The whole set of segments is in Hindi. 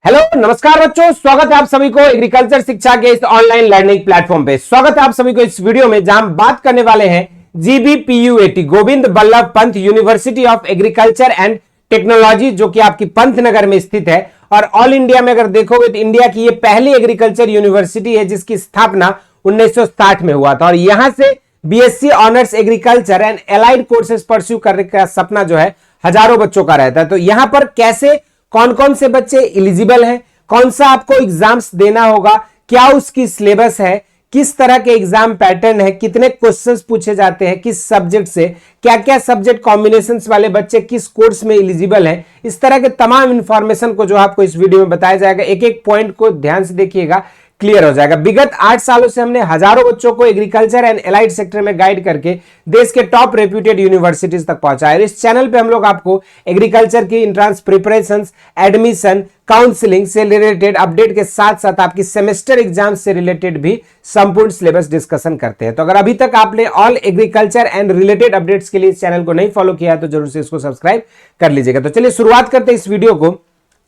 हेलो नमस्कार बच्चों, स्वागत है आप सभी को एग्रीकल्चर शिक्षा के इस ऑनलाइन लर्निंग प्लेटफॉर्म पे। स्वागत है आप सभी को इस वीडियो में जहां हम बात करने वाले हैं GBPUAT Govind Ballabh Pant university of agriculture and technology, जो कि आपकी पंतनगर में स्थित है। और ऑल इंडिया में अगर देखोगे तो इंडिया की ये पहली एग्रीकल्चर यूनिवर्सिटी है जिसकी स्थापना 1960 में हुआ था। और यहां से BSc honours agriculture and allied courses pursue करने का सपना जो है हजारों बच्चों का रहता है। तो यहां पर कैसे कौन कौन से बच्चे एलिजिबल हैं, कौन सा आपको एग्जाम्स देना होगा, क्या उसकी सिलेबस है, किस तरह के एग्जाम पैटर्न है, कितने क्वेश्चंस पूछे जाते हैं किस सब्जेक्ट से, क्या क्या सब्जेक्ट कॉम्बिनेशंस वाले बच्चे किस कोर्स में एलिजिबल हैं, इस तरह के तमाम इंफॉर्मेशन को जो आपको इस वीडियो में बताया जाएगा। एक एक पॉइंट को ध्यान से देखिएगा, क्लियर हो जाएगा। विगत 8 सालों से हमने हजारों बच्चों को एग्रीकल्चर एंड एलाइड सेक्टर में गाइड करके देश के टॉप रेप्यूटेड यूनिवर्सिटीज तक पहुंचाया है। इस चैनल पे हम लोग आपको एग्रीकल्चर की एंट्रेंस प्रिपरेशंस, एडमिशन, काउंसलिंग से रिलेटेड अपडेट के साथ साथ आपकी सेमेस्टर एग्जाम से रिलेटेड भी संपूर्ण सिलेबस डिस्कशन करते हैं। तो अगर अभी तक आपने all agriculture and related updates के लिए इस चैनल को नहीं फॉलो किया है तो जरूर से इसको सब्सक्राइब कर लीजिएगा। तो चलिए शुरुआत करते हैं इस वीडियो को।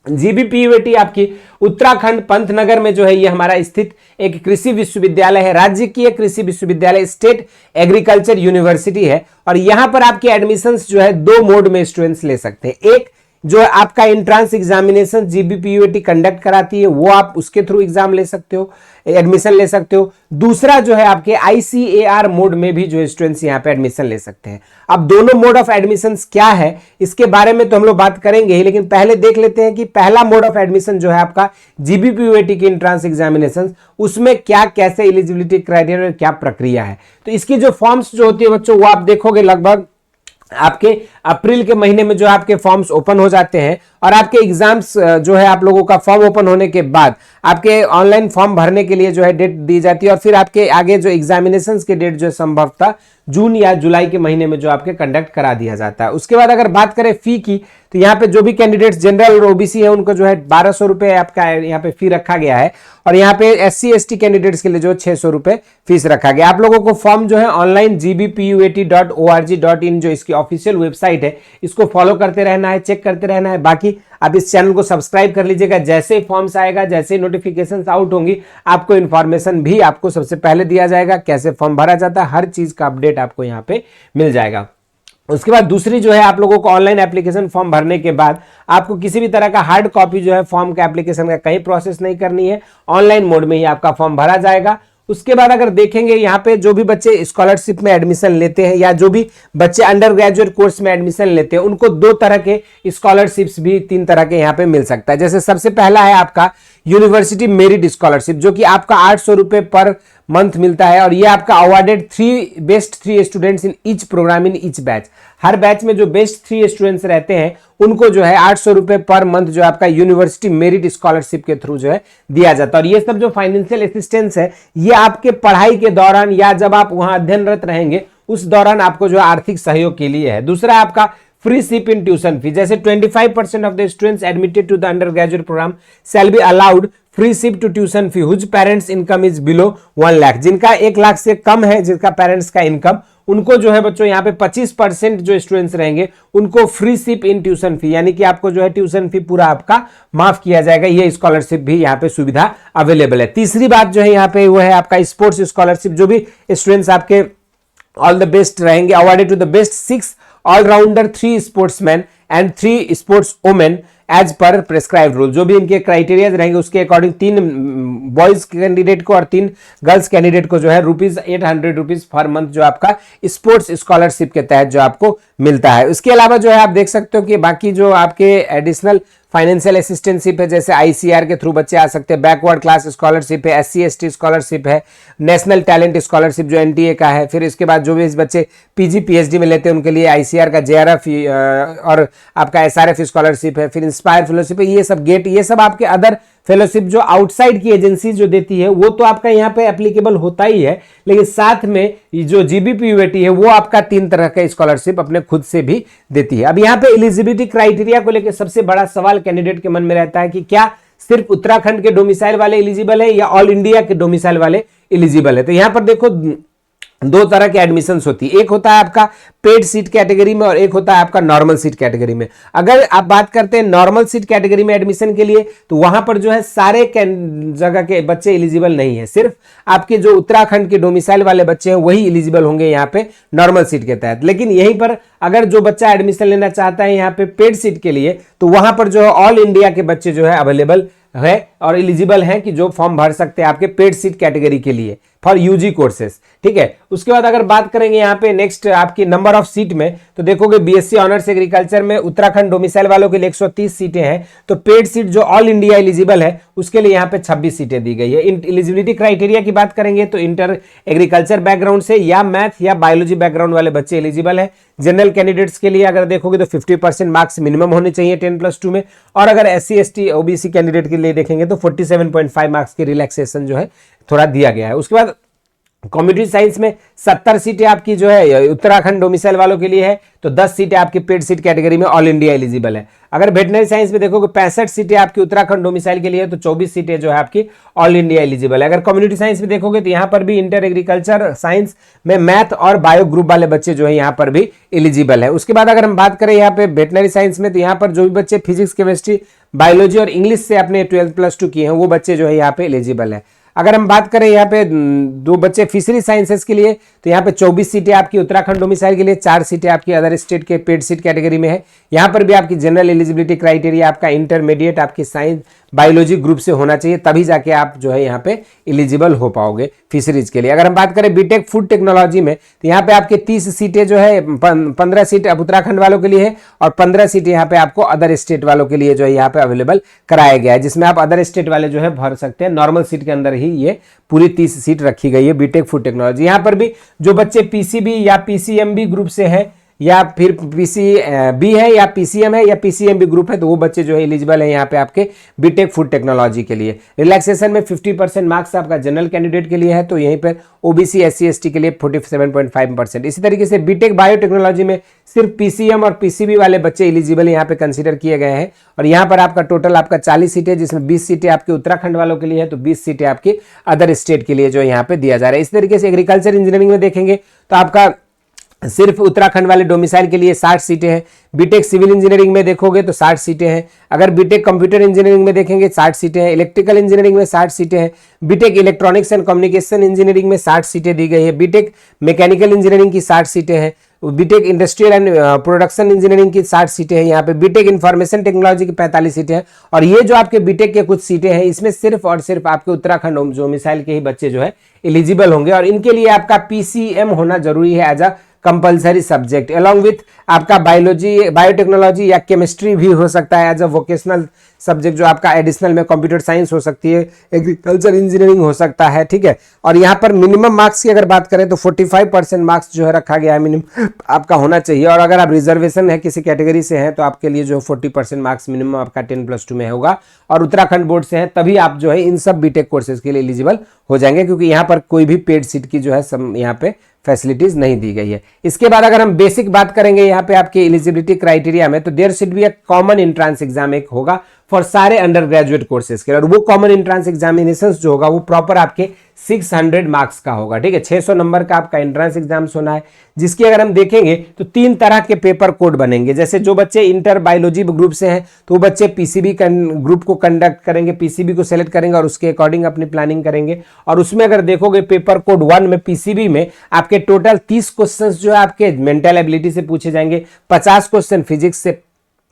जीबीपीयूएटी आपकी उत्तराखंड पंतनगर में जो है ये हमारा स्थित एक कृषि विश्वविद्यालय है, राज्य की एक कृषि विश्वविद्यालय, स्टेट एग्रीकल्चर यूनिवर्सिटी है। और यहां पर आपके एडमिशंस जो है 2 मोड में स्टूडेंट्स ले सकते हैं। एक जो है आपका एंट्रेंस एग्जामिनेशन जीबीपीयूएटी कंडक्ट कराती है, वो आप उसके थ्रू एग्जाम ले सकते हो, एडमिशन ले सकते हो। दूसरा जो है आपके आईसीएआर मोड में भी जो स्टूडेंट्स यहाँ पे एडमिशन ले सकते हैं। अब दोनों मोड ऑफ एडमिशन क्या है इसके बारे में तो हम लोग बात करेंगे ही, लेकिन पहले देख लेते हैं कि पहला मोड ऑफ एडमिशन जो है आपका जीबीपीयूएटी की एंट्रेंस एग्जामिनेशन, उसमें क्या कैसे एलिजिबिलिटी क्राइटेरिया और क्या प्रक्रिया है। तो इसकी जो फॉर्म्स जो होती है बच्चों वो आप देखोगे लगभग आपके अप्रैल के महीने में जो आपके फॉर्म्स ओपन हो जाते हैं। और आपके एग्जाम्स जो है आप लोगों का फॉर्म ओपन होने के बाद आपके ऑनलाइन फॉर्म भरने के लिए जो है डेट दी जाती है। और फिर आपके आगे जो एग्जामिनेशंस के डेट जो है संभवतः जून या जुलाई के महीने में जो आपके कंडक्ट करा दिया जाता है। उसके बाद अगर बात करें फी की तो यहाँ पे जो भी कैंडिडेट्स जनरल और ओबीसी है उनको जो है 1200 रुपए आपका यहाँ पे फी रखा गया है। और यहाँ पे एससी एसटी कैंडिडेट्स के लिए जो 600 रुपए फीस रखा गया। आप लोगों को फॉर्म जो है ऑनलाइन gbpuat.org.in जो इसकी ऑफिशियल वेबसाइट है इसको फॉलो करते रहना है, चेक करते रहना है। बाकी आप इस चैनल को सब्सक्राइब कर लीजिएगा, जैसे ही फॉर्म्स आएगा, जैसे ही नोटिफिकेशंस आउट होंगी आपको इन्फॉर्मेशन भी आपको सबसे पहले दिया जाएगा, कैसे फॉर्म भरा जाता है, हर चीज का अपडेट आपको यहाँ पे मिल जाएगा। उसके बाद दूसरी जो है आप लोगों को ऑनलाइन एप्लीकेशन फॉर्म भरने के बाद आपको किसी भी तरह का हार्ड कॉपी जो है फॉर्म का एप्लीकेशन का कहीं प्रोसेस नहीं करनी है, ऑनलाइन मोड में ही आपका फॉर्म भरा जाएगा। उसके बाद अगर देखेंगे यहाँ पे जो भी बच्चे स्कॉलरशिप में एडमिशन लेते हैं या जो भी बच्चे अंडर ग्रेजुएट कोर्स में एडमिशन लेते हैं उनको 2 तरह के स्कॉलरशिप्स भी 3 तरह के यहाँ पे मिल सकता है। जैसे सबसे पहला है आपका यूनिवर्सिटी मेरिट स्कॉलरशिप, जो कि आपका 800 रुपए पर मंथ मिलता है। और ये आपका awarded best 3 students in each programme in each batch, हर बैच में जो बेस्ट 3 स्टूडेंट्स रहते हैं उनको जो है 800 रुपए पर मंथ जो आपका यूनिवर्सिटी मेरिट स्कॉलरशिप के थ्रू जो है दिया जाता है। और ये सब जो फाइनेंशियल असिस्टेंस है ये आपके पढ़ाई के दौरान या जब आप वहां अध्ययनरत रहेंगे उस दौरान आपको जो आर्थिक सहयोग के लिए है। दूसरा आपका freeship in tuition fee, जैसे 25% of the students admitted to the undergraduate programme shall be allowed freeship to tuition fee whose parents income is below 1 lakh. जिनका 1 लाख से कम है जिनका पेरेंट्स का इनकम, उनको जो है बच्चों यहाँ पे 25% जो स्टूडेंट्स रहेंगे उनको फ्री शिप इन ट्यूशन फी, यानी कि आपको जो है ट्यूशन फी पूरा आपका माफ किया जाएगा। ये स्कॉलरशिप भी यहाँ पे सुविधा अवेलेबल है। तीसरी बात जो है यहाँ पे वो है आपका स्पोर्ट्स स्कॉलरशिप, जो भी स्टूडेंट्स आपके ऑल द बेस्ट रहेंगे, awarded to the best 6 allrounder, 3 sportsman and 3 sportswomen as per prescribed rule. जो भी इनके क्राइटेरिया रहेंगे उसके अकॉर्डिंग 3 बॉयज कैंडिडेट को और 3 गर्ल्स कैंडिडेट को जो है ₹800 रुपीज पर मंथ जो आपका स्पोर्ट्स स्कॉलरशिप के तहत जो आपको मिलता है। उसके अलावा जो है आप देख सकते हो कि बाकी जो आपके एडिशनल फाइनेंशियल असिस्टेंटशिप है, जैसे आईसीआर के थ्रू बच्चे आ सकते हैं, बैकवर्ड क्लास स्कॉलरशिप है, एससी एसटी स्कॉलरशिप है, नेशनल टैलेंट स्कॉलरशिप जो एनटीए का है। फिर इसके बाद जो भी इस बच्चे पीजी पीएचडी में लेते हैं उनके लिए आईसीआर का जेआरएफ और आपका एसआरएफ स्कॉलरशिप है। फिर इंस्पायर फेलोशिप है, ये सब गेट, ये सब आपके अदर फेलोशिप जो आउटसाइड की एजेंसी जो देती है वो तो आपका यहाँ पे एप्लीकेबल होता ही है, लेकिन साथ में जो जीबीपीयूएटी है वो आपका 3 तरह का स्कॉलरशिप अपने खुद से भी देती है। अब यहाँ पे एलिजिबिलिटी क्राइटेरिया को लेकर सबसे बड़ा सवाल कैंडिडेट के मन में रहता है कि क्या सिर्फ उत्तराखंड के डोमिसाइल वाले एलिजिबल है या ऑल इंडिया के डोमिसाइल वाले एलिजिबल है। तो यहाँ पर देखो दो तरह के एडमिशंस होती है, एक होता है आपका पेड सीट कैटेगरी में और एक होता है आपका नॉर्मल सीट कैटेगरी में। अगर आप बात करते हैं नॉर्मल सीट कैटेगरी में एडमिशन के लिए, तो वहां पर जो है सारे जगह के बच्चे एलिजिबल नहीं है, सिर्फ आपके जो उत्तराखंड के डोमिसाइल वाले बच्चे हैं वही एलिजिबल होंगे यहाँ पे नॉर्मल सीट के तहत। लेकिन यहीं पर अगर जो बच्चा एडमिशन लेना चाहता है यहाँ पे पेड सीट के लिए, तो वहां पर जो है ऑल इंडिया के बच्चे जो है अवेलेबल है और एलिजिबल हैं कि जो फॉर्म भर सकते हैं आपके पेड सीट कैटेगरी के लिए फॉर यूजी कोर्सेज, ठीक है। उसके बाद अगर बात करेंगे यहाँ पे नेक्स्ट आपकी नंबर ऑफ सीट में, तो देखोगे बीएससी ऑनर्स एग्रीकल्चर में उत्तराखंड डोमिसाइल वालों के लिए 130 सीटें हैं, तो पेड सीट जो ऑल इंडिया एलिजिबल है उसके लिए यहाँ पे 26 सीटें दी गई है। एलिजिबिलिटी क्राइटेरिया की बात करेंगे तो इंटर एग्रीकल्चर बैकग्राउंड से या मैथ या बायोलॉजी बैकग्राउंड वाले बच्चे एलिजिबल है। जनरल कैंडिडेट्स के लिए अगर देखोगे तो 50% मार्क्स मिनिमम होने चाहिए 10+2 में, और अगर SC ST OBC कैंडिडेट के लिए देखेंगे तो 47.5 मार्क्स की रिलैक्सेशन जो है थोड़ा दिया गया है। उसके बाद कम्प्यूटर साइंस में 70 सीटें आपकी जो है उत्तराखंड डोमिसाइल वालों के लिए है, तो 10 सीटें आपकी पेड सीट कैटेगरी में ऑल इंडिया एलिजिबल है। अगर वेटनरी साइंस में देखोगे 65 सीटें आपकी उत्तराखंड डोमिसाइल के लिए है, तो 24 सीटें जो है आपकी ऑल इंडिया एलिजिबल है। अगर कम्युनिटी साइंस में देखोगे तो यहाँ पर भी इंटर एग्रीकल्चर साइंस में मैथ और बायो ग्रुप वाले बच्चे जो है यहाँ पर भी एलिजिबल है। उसके बाद अगर हम बात करें यहाँ पे वेटनरी साइंस में, तो यहाँ पर जो भी बच्चे फिजिक्स केमिस्ट्री बायोलॉजी और इंग्लिश से अपने 12+2 किए हैं वो बच्चे जो है यहाँ पे एलिजिबल है। अगर हम बात करें यहाँ पे दो बच्चे फिशरी साइंसेस के लिए, तो यहाँ पे 24 सीटें आपकी उत्तराखंड डोमिसाइल के लिए, 4 सीटें आपकी अदर स्टेट के पेड सीट कैटेगरी में है। यहाँ पर भी आपकी जनरल एलिजिबिलिटी क्राइटेरिया आपका इंटरमीडिएट आपकी साइंस बायोलॉजी ग्रुप से होना चाहिए, तभी जाके आप जो है यहाँ पे एलिजिबल हो पाओगे फिशरीज के लिए। अगर हम बात करें बीटेक फूड टेक्नोलॉजी में, तो यहाँ पे आपके 30 सीटें जो है 15 सीट अब उत्तराखंड वालों के लिए है और 15 सीटें यहाँ पे आपको अदर स्टेट वालों के लिए जो है यहाँ पे अवेलेबल कराया गया है, जिसमें आप अदर स्टेट वाले जो है भर सकते हैं। नॉर्मल सीट के अंदर ही ये पूरी 30 सीट रखी गई है बीटेक फूड टेक्नोलॉजी। यहाँ पर भी जो बच्चे पीसीबी या पीसीएमबी ग्रुप से है या फिर पीसीबी है या पीसीएम है या पीसीएमबी ग्रुप है, तो वो बच्चे जो है एलिजिबल है यहाँ पे आपके बीटेक फूड टेक्नोलॉजी के लिए। रिलैक्सेशन में 50% मार्क्स आपका जनरल कैंडिडेट के लिए है, तो यहीं पर ओबीसी SC ST के लिए 47.5%। इसी तरीके से बीटेक बायोटेक्नोलॉजी में सिर्फ पीसीएम और पीसीबी वाले बच्चे एलिजिबल यहाँ पे कंसीडर किए गए हैं, और यहाँ पर आपका टोटल आपका 40 सीटें, जिसमें 20 सीटें आपके उत्तराखंड वालों के लिए है, तो 20 सीटें आपकी अदर स्टेट के लिए जो यहाँ पे दिया जा रहा है। इस तरीके से एग्रीकल्चर इंजीनियरिंग में देखेंगे तो आपका सिर्फ उत्तराखंड वाले डोमिसाइल के लिए 60 सीटें हैं। बीटेक सिविल इंजीनियरिंग में देखोगे तो 60 सीटें हैं। अगर बीटेक कंप्यूटर इंजीनियरिंग में देखेंगे 60 सीटें हैं। इलेक्ट्रिकल इंजीनियरिंग में 60 सीटें हैं। B Tech electronics and communication engineering में 60 सीटें दी गई है। बीटेक मैकेनिकल इंजीनियरिंग की 60 सीटें हैं। B Tech industrial and production engineering की 60 सीटें हैं। यहाँ पे बीटेक इंफॉर्मेशन टेक्नोलॉजी की 45 सीटें हैं। और ये जो आपके बीटेक के कुछ सीटें हैं, इसमें सिर्फ और सिर्फ आपके उत्तराखंड डोमिसाइल के ही बच्चे जो है एलिजिबल होंगे, और इनके लिए आपका पीसीएम होना जरूरी है as a compulsory subject, along with आपका बायोलॉजी बायोटेक्नोलॉजी या केमिस्ट्री भी हो सकता है एज अ वोकेशनल सब्जेक्ट, जो आपका एडिशनल में कंप्यूटर साइंस हो सकती है, एग्रीकल्चर इंजीनियरिंग हो सकता है, ठीक है। और यहाँ पर मिनिमम मार्क्स की अगर बात करें तो 45% मार्क्स जो है रखा गया है, मिनिमम आपका होना चाहिए। और अगर आप रिजर्वेशन है किसी कैटेगरी से हैं तो आपके लिए जो 40% मार्क्स मिनिमम आपका 10+2 में होगा, और उत्तराखंड बोर्ड से है तभी आप जो है इन सब बीटेक कोर्सेज के लिए एलिजिबल हो जाएंगे, क्योंकि यहाँ पर कोई भी पेड सीट की जो है सब यहाँ पे फैसिलिटीज नहीं दी गई है। इसके बाद अगर हम बेसिक बात करेंगे यहाँ पे आपके एलिजिबिलिटी क्राइटेरिया में, तो there should be a common entrance exam एक होगा फॉर सारे अंडर ग्रेजुएट कोर्सेज के, और वो कॉमन एंट्रेंस एग्जामिनेशन जो होगा वो प्रॉपर आपके 600 मार्क्स का होगा, ठीक है। 600 नंबर का आपका एंट्रेंस एग्जाम होना है, जिसकी अगर हम देखेंगे तो 3 तरह के पेपर कोड बनेंगे। जैसे जो बच्चे इंटर बायोलॉजी ग्रुप से हैं तो वो बच्चे पीसीबी ग्रुप को कंडक्ट करेंगे, पीसीबी को सेलेक्ट करेंगे और उसके अकॉर्डिंग अपनी प्लानिंग करेंगे। और उसमें अगर देखोगे पेपर कोड 1 में पीसीबी में आपके टोटल 30 क्वेश्चन जो है आपके मेंटल एबिलिटी से पूछे जाएंगे, 50 क्वेश्चन फिजिक्स से,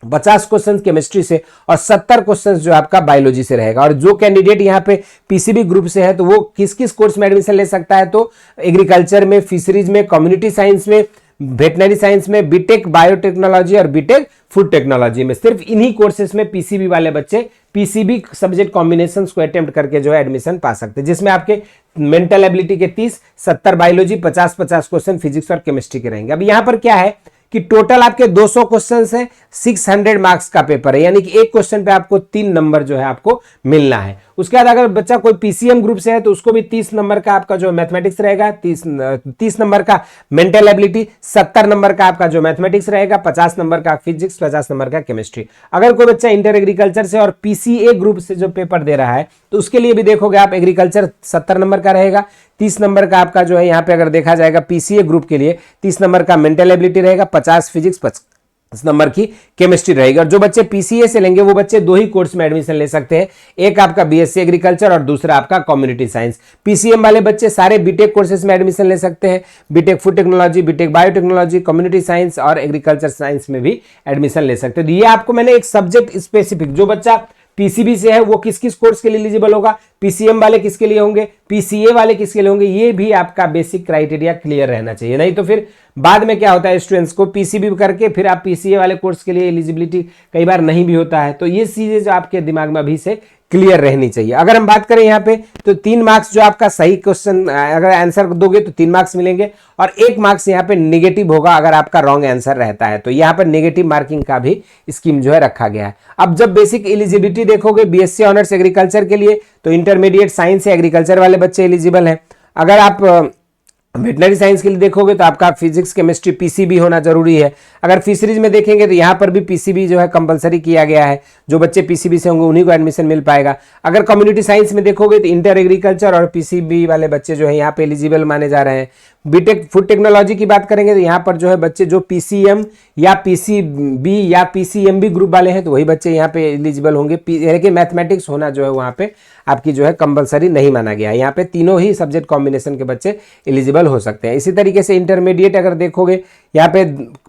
50 क्वेश्चन केमिस्ट्री से, और 70 क्वेश्चन जो आपका बायोलॉजी से रहेगा। और जो कैंडिडेट यहाँ पे पीसीबी ग्रुप से है तो वो किस किस कोर्स में एडमिशन ले सकता है, तो एग्रीकल्चर में, फिशरीज में, कम्युनिटी साइंस में, वेटनरी साइंस में, बीटेक बायोटेक्नोलॉजी और बीटेक फूड टेक्नोलॉजी में, सिर्फ इन्हीं कोर्सेज में पीसीबी वाले बच्चे पीसीबी सब्जेक्ट कॉम्बिनेशन को अटेम्प्ट करके जो है एडमिशन पा सकते हैं, जिसमें आपके मेंटल एबिलिटी के 30, 70 बायोलॉजी, 50 क्वेश्चन फिजिक्स और केमिस्ट्री के रहेंगे। अब यहाँ पर क्या है कि टोटल आपके 200 क्वेश्चन है, 600 मार्क्स का पेपर है, यानी कि एक क्वेश्चन पे आपको 3 नंबर जो है आपको मिलना है। उसके बाद अगर बच्चा कोई पीसीएम ग्रुप से है तो उसको भी 30 नंबर का आपका जो मैथमेटिक्स रहेगा, 30 नंबर का मेंटल एबिलिटी, 70 नंबर का आपका जो मैथमेटिक्स रहेगा, 50 नंबर का फिजिक्स, 50 नंबर का केमिस्ट्री। अगर कोई बच्चा इंटर एग्रीकल्चर से और पीसीए ग्रुप से जो पेपर दे रहा है तो उसके लिए भी देखोगे आप एग्रीकल्चर 70 नंबर का रहेगा, 30 नंबर का आपका जो है यहाँ पे अगर देखा जाएगा पीसीए ग्रुप के लिए 30 नंबर का मेंटल एबिलिटी रहेगा, 50 फिजिक्स, 50 नंबर की केमिस्ट्री रहेगी। और जो बच्चे पीसीए से लेंगे वो बच्चे दो ही कोर्स में एडमिशन ले सकते हैं, एक आपका बीएससी एग्रीकल्चर और दूसरा आपका कम्युनिटी साइंस। पीसीएम वाले बच्चे सारे बीटेक कोर्सेज में एडमिशन ले सकते हैं, B Tech food technology, B Tech biotechnology, community science और एग्रीकल्चर साइंस में भी एडमिशन ले सकते हैं। तो ये आपको मैंने एक सब्जेक्ट स्पेसिफिक, जो बच्चा पीसीबी से है वो किस किस कोर्स के लिए एलिजिबल होगा, पीसीएम वाले किसके लिए होंगे, पीसीए वाले किसके लिए होंगे, ये भी आपका बेसिक क्राइटेरिया क्लियर रहना चाहिए। नहीं तो फिर बाद में क्या होता है, स्टूडेंट्स को पीसीबी करके फिर आप पीसीए वाले कोर्स के लिए एलिजिबिलिटी कई बार नहीं भी होता है। तो ये चीजें जो आपके दिमाग में अभी से क्लियर रहनी चाहिए। अगर हम बात करें यहाँ पे तो 3 मार्क्स जो आपका सही क्वेश्चन अगर आंसर दोगे तो 3 मार्क्स मिलेंगे और 1 मार्क्स यहाँ पे नेगेटिव होगा अगर आपका रॉन्ग आंसर रहता है। तो यहाँ पर नेगेटिव मार्किंग का भी स्कीम जो है रखा गया है। अब जब बेसिक एलिजिबिलिटी देखोगे बीएससी ऑनर्स एग्रीकल्चर के लिए तो इंटरमीडिएट साइंस से एग्रीकल्चर वाले बच्चे एलिजिबल हैं। अगर आप वेटनरी साइंस के लिए देखोगे तो आपका फिजिक्स केमिस्ट्री पीसीबी होना जरूरी है। अगर फिशरीज में देखेंगे तो यहाँ पर भी पीसीबी जो है कंपलसरी किया गया है, जो बच्चे पीसीबी से होंगे उन्हीं को एडमिशन मिल पाएगा। अगर कम्युनिटी साइंस में देखोगे तो इंटर एग्रीकल्चर और पीसीबी वाले बच्चे जो है यहाँ पे एलिजिबल माने जा रहे हैं। बीटेक फूड टेक्नोलॉजी की बात करेंगे तो यहाँ पर जो है बच्चे जो पीसीएम या पीसीबी या पीसीएमबी ग्रुप वाले हैं तो वही बच्चे यहाँ पे एलिजिबल होंगे। लेकिन मैथमेटिक्स होना जो है वहाँ पे आपकी जो है कंपलसरी नहीं माना गया है। यहाँ पे तीनों ही सब्जेक्ट कॉम्बिनेशन के बच्चे एलिजिबल हो सकते हैं। इसी तरीके से इंटरमीडिएट अगर देखोगे यहाँ पे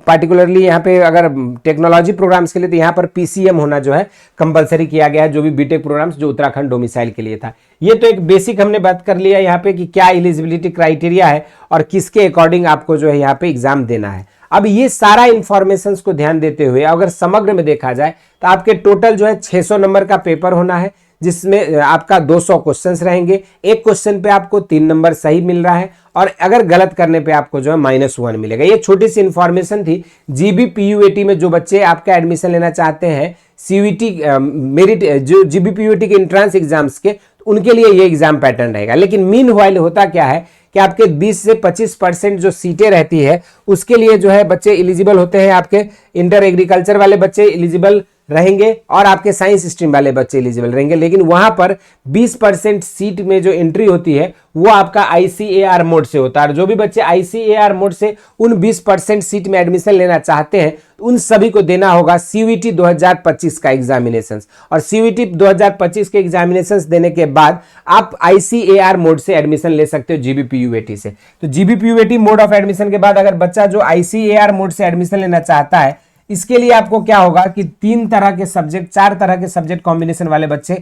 पार्टिकुलरली यहाँ पे अगर टेक्नोलॉजी प्रोग्राम्स के लिए तो यहाँ पर पीसीएम होना जो है कंपलसरी किया गया है, जो भी बीटेक प्रोग्राम्स जो उत्तराखंड डोमिसाइल के लिए था। ये तो एक बेसिक हमने बात कर लिया यहाँ पे कि क्या एलिजिबिलिटी क्राइटेरिया है और किसके अकॉर्डिंग आपको जो है यहाँ पे एग्जाम देना है। अब ये सारा इंफॉर्मेशन को ध्यान देते हुए अगर समग्र में देखा जाए तो आपके टोटल जो है 600 नंबर का पेपर होना है, जिसमें आपका 200 क्वेश्चंस रहेंगे। एक क्वेश्चन पे आपको 3 नंबर सही मिल रहा है और अगर गलत करने पे आपको जो है -1 मिलेगा। ये छोटी सी इंफॉर्मेशन थी। जीबी पीयूएटी में जो बच्चे आपका एडमिशन लेना चाहते हैं, सीयूईटी मेरिट जो जीबी पीयूएटी के एंट्रेंस एग्जाम्स के, उनके लिए ये एग्जाम पैटर्न रहेगा। लेकिन मीन वाइल होता क्या है कि आपके 20 से 25% जो सीटें रहती है उसके लिए जो है बच्चे एलिजिबल होते हैं। आपके इंटर एग्रीकल्चर वाले बच्चे एलिजिबल रहेंगे और आपके साइंस स्ट्रीम वाले बच्चे एलिजिबल रहेंगे। लेकिन वहां पर 20% सीट में जो एंट्री होती है वो आपका आईसीएआर मोड से होता है। जो भी बच्चे आईसीएआर मोड से उन 20% सीट में एडमिशन लेना चाहते हैं उन सभी को देना होगा सीयूईटी 2025 का एग्जामिनेशंस। और सीयूईटी 2025 के एग्जामिनेशंस देने के बाद आप आईसीएआर मोड से एडमिशन ले सकते हो जीबीपीयूएटी से। तो जीबीपीयूएटी मोड ऑफ एडमिशन के बाद अगर बच्चा जो आईसीएआर मोड से एडमिशन लेना चाहता है, इसके लिए आपको क्या होगा कि 4 तरह के सब्जेक्ट कॉम्बिनेशन वाले बच्चे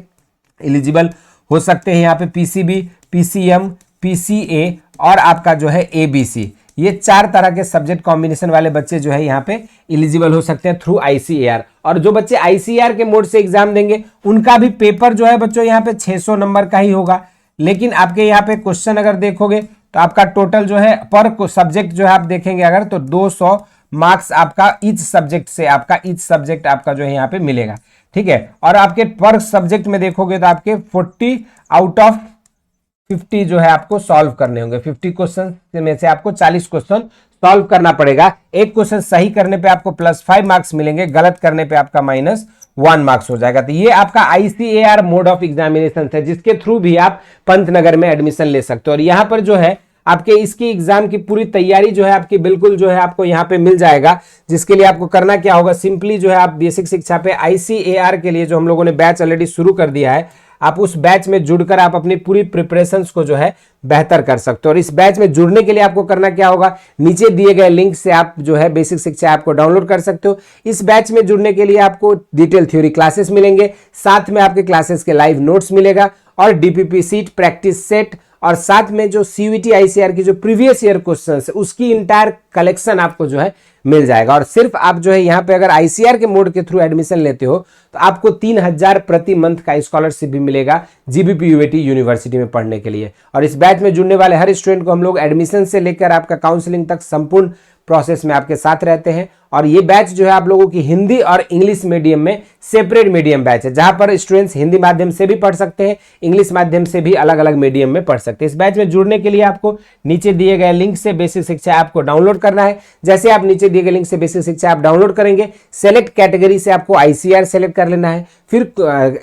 एलिजिबल हो सकते हैं। यहाँ पे पीसीबी, पीसीएम, पीसीए और आपका जो है एबीसी, ये 4 तरह के सब्जेक्ट कॉम्बिनेशन वाले बच्चे जो है यहाँ पे एलिजिबल हो सकते हैं थ्रू आईसीएआर। और जो बच्चे आईसीएआर के मोड से एग्जाम देंगे उनका भी पेपर जो है बच्चों यहाँ पे 600 नंबर का ही होगा। लेकिन आपके यहाँ पे क्वेश्चन अगर देखोगे तो आपका टोटल जो है पर सब्जेक्ट जो है आप देखेंगे अगर तो 200 मार्क्स आपका ईच सब्जेक्ट आपका जो है यहाँ पे मिलेगा। ठीक है, और आपके पर सब्जेक्ट में देखोगे तो आपके 40 आउट ऑफ 50 जो है आपको सॉल्व करने होंगे। 50 क्वेश्चन में से आपको 40 क्वेश्चन सॉल्व करना पड़ेगा। एक क्वेश्चन सही करने पे आपको +5 मार्क्स मिलेंगे, गलत करने पे आपका -1 मार्क्स हो जाएगा। तो ये आपका आईसीएआर मोड ऑफ एग्जामिनेशन है, जिसके थ्रू भी आप पंतनगर में एडमिशन ले सकते हो। और यहाँ पर जो है आपके इसकी एग्जाम की पूरी तैयारी जो है आपकी बिल्कुल जो है आपको यहाँ पे मिल जाएगा। जिसके लिए आपको करना क्या होगा, सिंपली जो है आप बेसिक शिक्षा पे आईसीएआर के लिए जो हम लोगों ने बैच ऑलरेडी शुरू कर दिया है, आप उस बैच में जुड़कर आप अपनी पूरी प्रिपरेशंस को जो है बेहतर कर सकते हो। और इस बैच में जुड़ने के लिए आपको करना क्या होगा, नीचे दिए गए लिंक से आप जो है बेसिक शिक्षा ऐप को डाउनलोड कर सकते हो। इस बैच में जुड़ने के लिए आपको डिटेल थ्योरी क्लासेस मिलेंगे, साथ में आपके क्लासेस के लाइव नोट्स मिलेगा और डीपीपी सीट, प्रैक्टिस सेट और साथ में जो सीयूईटी आईसीआर की जो प्रीवियस ईयर क्वेश्चंस है उसकी इंटायर कलेक्शन आपको जो है मिल जाएगा। और सिर्फ आप जो है यहाँ पे अगर आईसीआर के मोड के थ्रू एडमिशन लेते हो तो आपको 3000 प्रति मंथ का स्कॉलरशिप भी मिलेगा जीबीपीयूएटी यूनिवर्सिटी में पढ़ने के लिए। और इस बैच में जुड़ने वाले हर स्टूडेंट को हम लोग एडमिशन से लेकर आपका काउंसलिंग तक संपूर्ण प्रोसेस में आपके साथ रहते हैं। और ये बैच जो है आप लोगों की हिंदी और इंग्लिश मीडियम में सेपरेट मीडियम बैच है, जहां पर स्टूडेंट्स हिंदी माध्यम से भी पढ़ सकते हैं, इंग्लिश माध्यम से भी अलग अलग मीडियम में पढ़ सकते हैं। इस बैच में जुड़ने के लिए आपको नीचे दिए गए लिंक से बेसिक शिक्षा ऐप को डाउनलोड करना है। जैसे आप नीचे दिए गए लिंक से बेसिक शिक्षा ऐप डाउनलोड करेंगे, सेलेक्ट कैटेगरी से आपको ICAR सेलेक्ट कर लेना है, फिर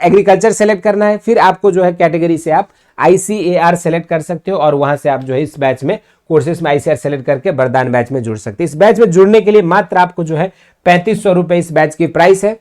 एग्रीकल्चर सेलेक्ट करना है, फिर आपको जो है कैटेगरी से आप ICAR सेलेक्ट कर सकते हो और वहां से आप जो है इस बैच में कोर्सेज में ICAR सेलेक्ट करके वरदान बैच में जुड़ सकते हैं। इस बैच में जुड़ने के लिए मात्र आपको जो है 3500 रुपए इस बैच की प्राइस है,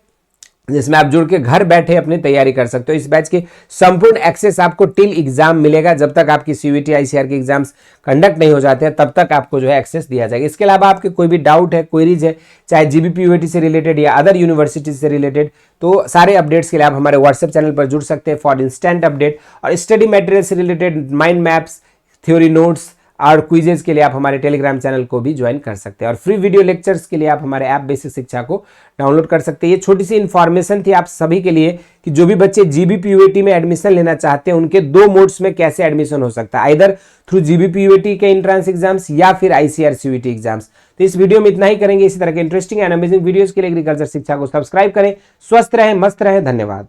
जिसमें आप जुड़ के घर बैठे अपनी तैयारी कर सकते हो। इस बैच की संपूर्ण एक्सेस आपको टिल एग्जाम मिलेगा। जब तक आपकी CUET ICAR के एग्जाम्स कंडक्ट नहीं हो जाते हैं तब तक आपको जो है एक्सेस दिया जाएगा। इसके अलावा आपके कोई भी डाउट है, क्वेरीज है, चाहे GBPUET से रिलेटेड या अदर यूनिवर्सिटी से रिलेटेड, तो सारे अपडेट्स के लिए आप हमारे व्हाट्सएप चैनल पर जुड़ सकते हैं फॉर इंस्टेंट अपडेट। और स्टडी मटेरियल से related mind maps, theory notes और क्विजेज के लिए आप हमारे टेलीग्राम चैनल को भी ज्वाइन कर सकते हैं। और फ्री वीडियो लेक्चर्स के लिए आप हमारे ऐप बेसिक शिक्षा को डाउनलोड कर सकते हैं। ये छोटी सी इन्फॉर्मेशन थी आप सभी के लिए कि जो भी बच्चे GBPUET में एडमिशन लेना चाहते हैं उनके 2 मोड्स में कैसे एडमिशन हो सकता है, आइदर थ्रू GBPUET के एंट्रेंस एग्जाम्स या फिर ICAR CUET एग्जाम्स। तो इस वीडियो में इतना ही करेंगे। इसी तरह के इंटरेस्टिंग एंड अमेजिंग वीडियोस के लिए एग्रीकल्चर शिक्षा को सब्सक्राइब करें। स्वस्थ रहें, मस्त रहें। धन्यवाद।